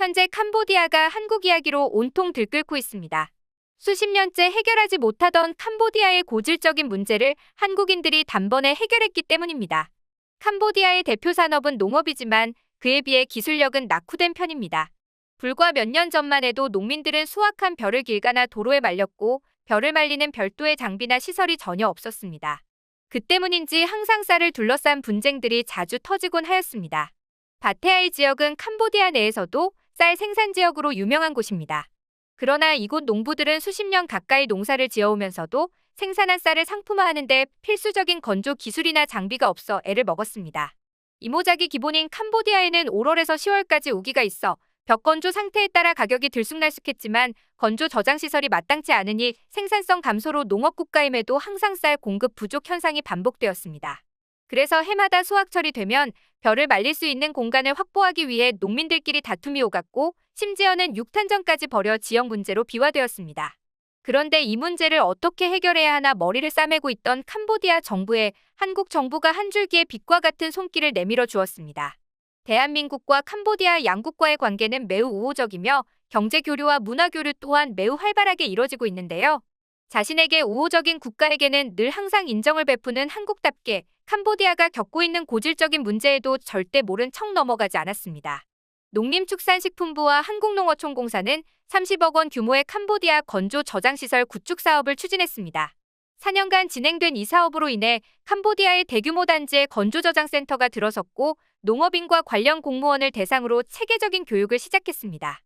현재 캄보디아가 한국 이야기로 온통 들끓고 있습니다. 수십 년째 해결하지 못하던 캄보디아의 고질적인 문제를 한국인들이 단번에 해결했기 때문입니다. 캄보디아의 대표 산업은 농업이지만 그에 비해 기술력은 낙후된 편입니다. 불과 몇 년 전만 해도 농민들은 수확한 벼를 길 가나 도로에 말렸고 벼를 말리는 별도의 장비나 시설이 전혀 없었습니다. 그 때문인지 항상 쌀을 둘러싼 분쟁들이 자주 터지곤 하였습니다. 바테아이 지역은 캄보디아 내에서도 쌀 생산 지역으로 유명한 곳입니다. 그러나 이곳 농부들은 수십 년 가까이 농사를 지어오면서도 생산한 쌀을 상품화하는 데 필수적인 건조 기술이나 장비가 없어 애를 먹었습니다. 이모작이 기본인 캄보디아에는 5월에서 10월까지 우기가 있어 벽건조 상태에 따라 가격이 들쑥날쑥했지만 건조 저장 시설이 마땅치 않으니 생산성 감소로 농업국가임에도 항상 쌀 공급 부족 현상이 반복되었습니다. 그래서 해마다 수확철이 되면 벼를 말릴 수 있는 공간을 확보하기 위해 농민들끼리 다툼이 오갔고 심지어는 육탄전까지 벌여 지역 문제로 비화되었습니다. 그런데 이 문제를 어떻게 해결해야 하나 머리를 싸매고 있던 캄보디아 정부에 한국 정부가 한 줄기의 빛과 같은 손길을 내밀어 주었습니다. 대한민국과 캄보디아 양국과의 관계는 매우 우호적이며 경제 교류와 문화 교류 또한 매우 활발하게 이뤄지고 있는데요. 자신에게 우호적인 국가에게는 늘 항상 인정을 베푸는 한국답게 캄보디아가 겪고 있는 고질적인 문제에도 절대 모른 척 넘어가지 않았습니다. 농림축산식품부와 한국농어촌공사는 30억 원 규모의 캄보디아 건조 저장시설 구축 사업을 추진했습니다. 4년간 진행된 이 사업으로 인해 캄보디아의 대규모 단지에 건조저장센터가 들어섰고 농업인과 관련 공무원을 대상으로 체계적인 교육을 시작했습니다.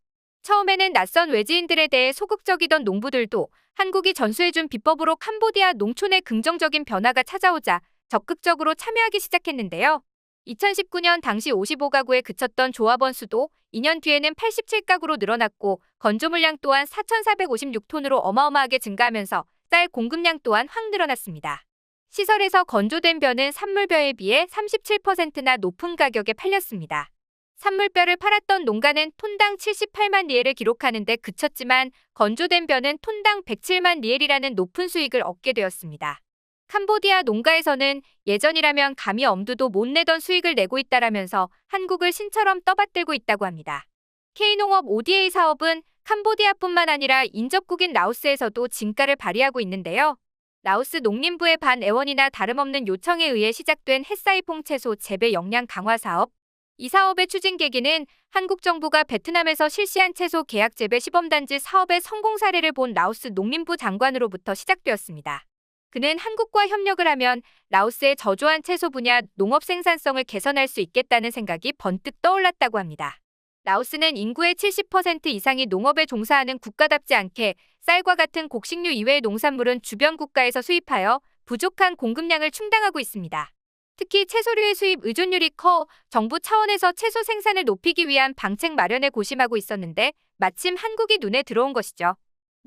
처음에는 낯선 외지인들에 대해 소극적이던 농부들도 한국이 전수해준 비법으로 캄보디아 농촌에 긍정적인 변화가 찾아오자 적극적으로 참여하기 시작했는데요. 2019년 당시 55가구에 그쳤던 조합원 수도 2년 뒤에는 87가구로 늘어났고 건조 물량 또한 4,456톤으로 어마어마하게 증가하면서 쌀 공급량 또한 확 늘어났습니다. 시설에서 건조된 벼는 산물벼에 비해 37%나 높은 가격에 팔렸습니다. 산물벼를 팔았던 농가는 톤당 78만 리엘을 기록하는 데 그쳤지만 건조된 벼는 톤당 107만 리엘이라는 높은 수익을 얻게 되었습니다. 캄보디아 농가에서는 예전이라면 감히 엄두도 못 내던 수익을 내고 있다라면서 한국을 신처럼 떠받들고 있다고 합니다. K농업 ODA 사업은 캄보디아뿐만 아니라 인접국인 라오스에서도 진가를 발휘하고 있는데요. 라오스 농림부의 반애원이나 다름없는 요청에 의해 시작된 햇사이퐁 채소 재배 역량 강화 사업. 이 사업의 추진 계기는 한국 정부가 베트남에서 실시한 채소 계약 재배 시범단지 사업의 성공 사례를 본 라오스 농림부 장관으로부터 시작되었습니다. 그는 한국과 협력을 하면 라오스의 저조한 채소 분야 농업 생산성을 개선할 수 있겠다는 생각이 번뜩 떠올랐다고 합니다. 라오스는 인구의 70% 이상이 농업에 종사하는 국가답지 않게 쌀과 같은 곡식류 이외의 농산물은 주변 국가에서 수입하여 부족한 공급량을 충당하고 있습니다. 특히 채소류의 수입 의존율이 커 정부 차원에서 채소 생산을 높이기 위한 방책 마련에 고심하고 있었는데 마침 한국이 눈에 들어온 것이죠.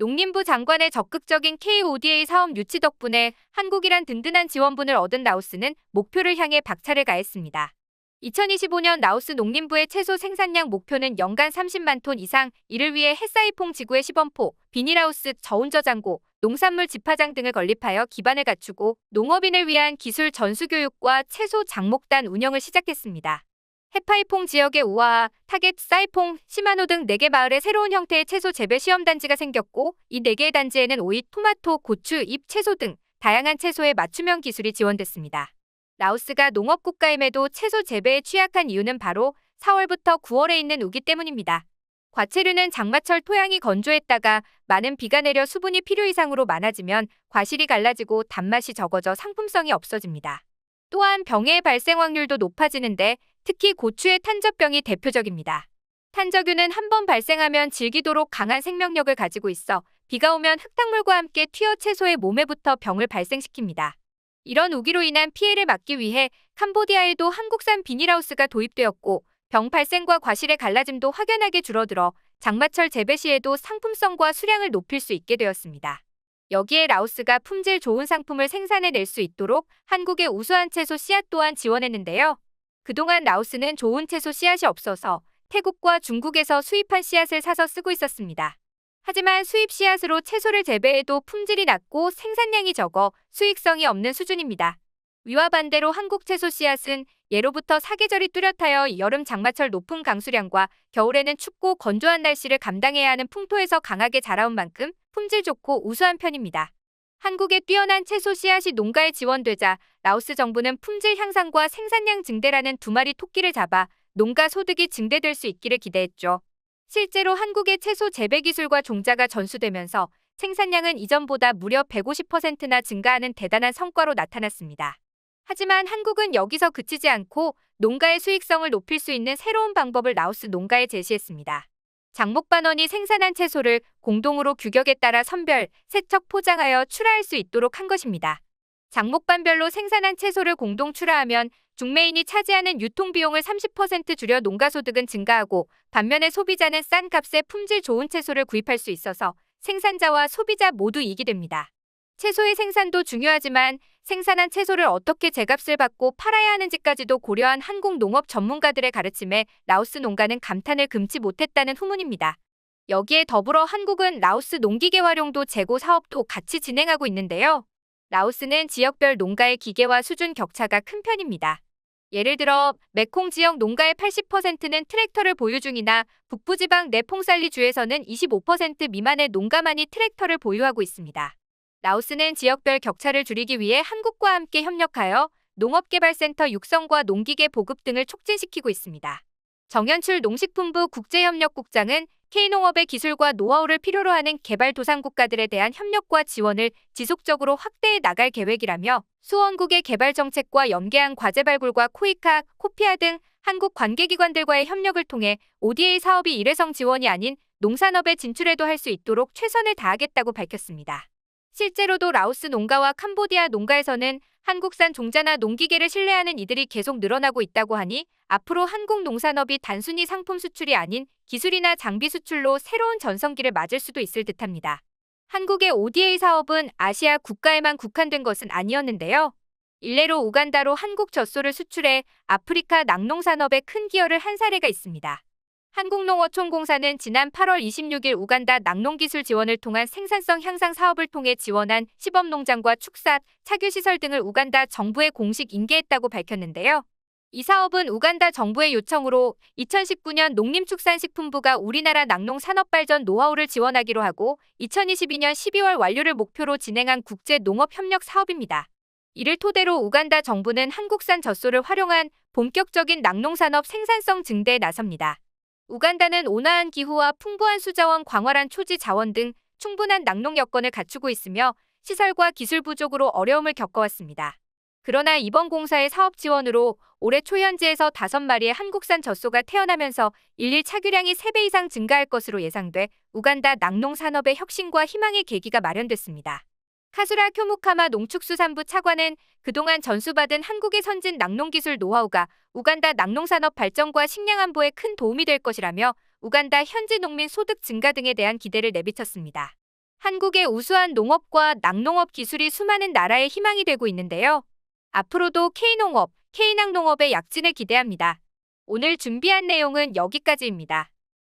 농림부 장관의 적극적인 KODA 사업 유치 덕분에 한국이란 든든한 지원분을 얻은 라오스는 목표를 향해 박차를 가했습니다. 2025년 라오스 농림부의 채소 생산량 목표는 연간 30만 톤 이상, 이를 위해 햇사이퐁 지구의 시범포, 비닐하우스, 저온저장고, 농산물 집화장 등을 건립하여 기반을 갖추고 농업인을 위한 기술 전수교육과 채소 장목단 운영을 시작했습니다. 해파이퐁 지역의 우아하, 타겟, 사이퐁, 시마노 등 4개 마을에 새로운 형태의 채소 재배 시험단지가 생겼고 이 4개의 단지에는 오이, 토마토, 고추, 잎, 채소 등 다양한 채소의 맞춤형 기술이 지원됐습니다. 라오스가 농업국가임에도 채소 재배에 취약한 이유는 바로 4월부터 9월에 있는 우기 때문입니다. 과채류는 장마철 토양이 건조했다가 많은 비가 내려 수분이 필요 이상으로 많아지면 과실이 갈라지고 단맛이 적어져 상품성이 없어집니다. 또한 병해의 발생 확률도 높아지는데 특히 고추의 탄저병이 대표적입니다. 탄저균은 한번 발생하면 질기도록 강한 생명력을 가지고 있어 비가 오면 흙탕물과 함께 튀어 채소의 몸에 붙어 병을 발생시킵니다. 이런 우기로 인한 피해를 막기 위해 캄보디아에도 한국산 비닐하우스가 도입되었고 병 발생과 과실의 갈라짐도 확연하게 줄어들어 장마철 재배 시에도 상품성과 수량을 높일 수 있게 되었습니다. 여기에 라오스가 품질 좋은 상품을 생산해낼 수 있도록 한국의 우수한 채소 씨앗 또한 지원했는데요. 그동안 라오스는 좋은 채소 씨앗이 없어서 태국과 중국에서 수입한 씨앗을 사서 쓰고 있었습니다. 하지만 수입 씨앗으로 채소를 재배해도 품질이 낮고 생산량이 적어 수익성이 없는 수준입니다. 위와 반대로 한국 채소 씨앗은 예로부터 사계절이 뚜렷하여 여름 장마철 높은 강수량과 겨울에는 춥고 건조한 날씨를 감당해야 하는 풍토에서 강하게 자라온 만큼 품질 좋고 우수한 편입니다. 한국의 뛰어난 채소 씨앗이 농가에 지원되자 라오스 정부는 품질 향상과 생산량 증대라는 두 마리 토끼를 잡아 농가 소득이 증대될 수 있기를 기대했죠. 실제로 한국의 채소 재배 기술과 종자가 전수되면서 생산량은 이전보다 무려 150%나 증가하는 대단한 성과로 나타났습니다. 하지만 한국은 여기서 그치지 않고 농가의 수익성을 높일 수 있는 새로운 방법을 라오스 농가에 제시했습니다. 장목반원이 생산한 채소를 공동으로 규격에 따라 선별, 세척, 포장하여 출하할 수 있도록 한 것입니다. 장목반별로 생산한 채소를 공동 출하하면 중매인이 차지하는 유통비용을 30% 줄여 농가소득은 증가하고 반면에 소비자는 싼 값에 품질 좋은 채소를 구입할 수 있어서 생산자와 소비자 모두 이익이 됩니다. 채소의 생산도 중요하지만 생산한 채소를 어떻게 제값을 받고 팔아야 하는지까지도 고려한 한국 농업 전문가들의 가르침에 라오스 농가는 감탄을 금치 못했다는 후문입니다. 여기에 더불어 한국은 라오스 농기계 활용도 재고 사업도 같이 진행하고 있는데요. 라오스는 지역별 농가의 기계화 수준 격차가 큰 편입니다. 예를 들어 메콩 지역 농가의 80%는 트랙터를 보유 중이나 북부지방 내퐁살리 주에서는 25% 미만의 농가만이 트랙터를 보유하고 있습니다. 라오스는 지역별 격차를 줄이기 위해 한국과 함께 협력하여 농업개발센터 육성과 농기계 보급 등을 촉진시키고 있습니다. 정현출 농식품부 국제협력국장은 K농업의 기술과 노하우를 필요로 하는 개발도상국가들에 대한 협력과 지원을 지속적으로 확대해 나갈 계획이라며 수원국의 개발정책과 연계한 과제 발굴과 코이카, 코피아 등 한국 관계기관들과의 협력을 통해 ODA 사업이 일회성 지원이 아닌 농산업에 진출해도 할 수 있도록 최선을 다하겠다고 밝혔습니다. 실제로도 라오스 농가와 캄보디아 농가에서는 한국산 종자나 농기계를 신뢰하는 이들이 계속 늘어나고 있다고 하니 앞으로 한국 농산업이 단순히 상품 수출이 아닌 기술이나 장비 수출로 새로운 전성기를 맞을 수도 있을 듯합니다. 한국의 ODA 사업은 아시아 국가에만 국한된 것은 아니었는데요. 일례로 우간다로 한국 젖소를 수출해 아프리카 낙농산업에 큰 기여를 한 사례가 있습니다. 한국농어촌공사는 지난 8월 26일 우간다 낙농기술 지원을 통한 생산성 향상 사업을 통해 지원한 시범농장과 축사, 착유시설 등을 우간다 정부에 공식 인계했다고 밝혔는데요. 이 사업은 우간다 정부의 요청으로 2019년 농림축산식품부가 우리나라 낙농산업발전 노하우를 지원하기로 하고 2022년 12월 완료를 목표로 진행한 국제농업협력 사업입니다. 이를 토대로 우간다 정부는 한국산 젖소를 활용한 본격적인 낙농산업 생산성 증대에 나섭니다. 우간다는 온화한 기후와 풍부한 수자원, 광활한 초지 자원 등 충분한 낙농 여건을 갖추고 있으며 시설과 기술 부족으로 어려움을 겪어왔습니다. 그러나 이번 공사의 사업 지원으로 올해 초 현지에서 5마리의 한국산 젖소가 태어나면서 일일 착유량이 3배 이상 증가할 것으로 예상돼 우간다 낙농 산업의 혁신과 희망의 계기가 마련됐습니다. 카수라 쿄무카마 농축수산부 차관은 그동안 전수받은 한국의 선진 낙농기술 노하우가 우간다 낙농산업 발전과 식량 안보에 큰 도움이 될 것이라며 우간다 현지 농민 소득 증가 등에 대한 기대를 내비쳤습니다. 한국의 우수한 농업과 낙농업 기술이 수많은 나라의 희망이 되고 있는데요. 앞으로도 K농업, K낙농업의 약진을 기대합니다. 오늘 준비한 내용은 여기까지입니다.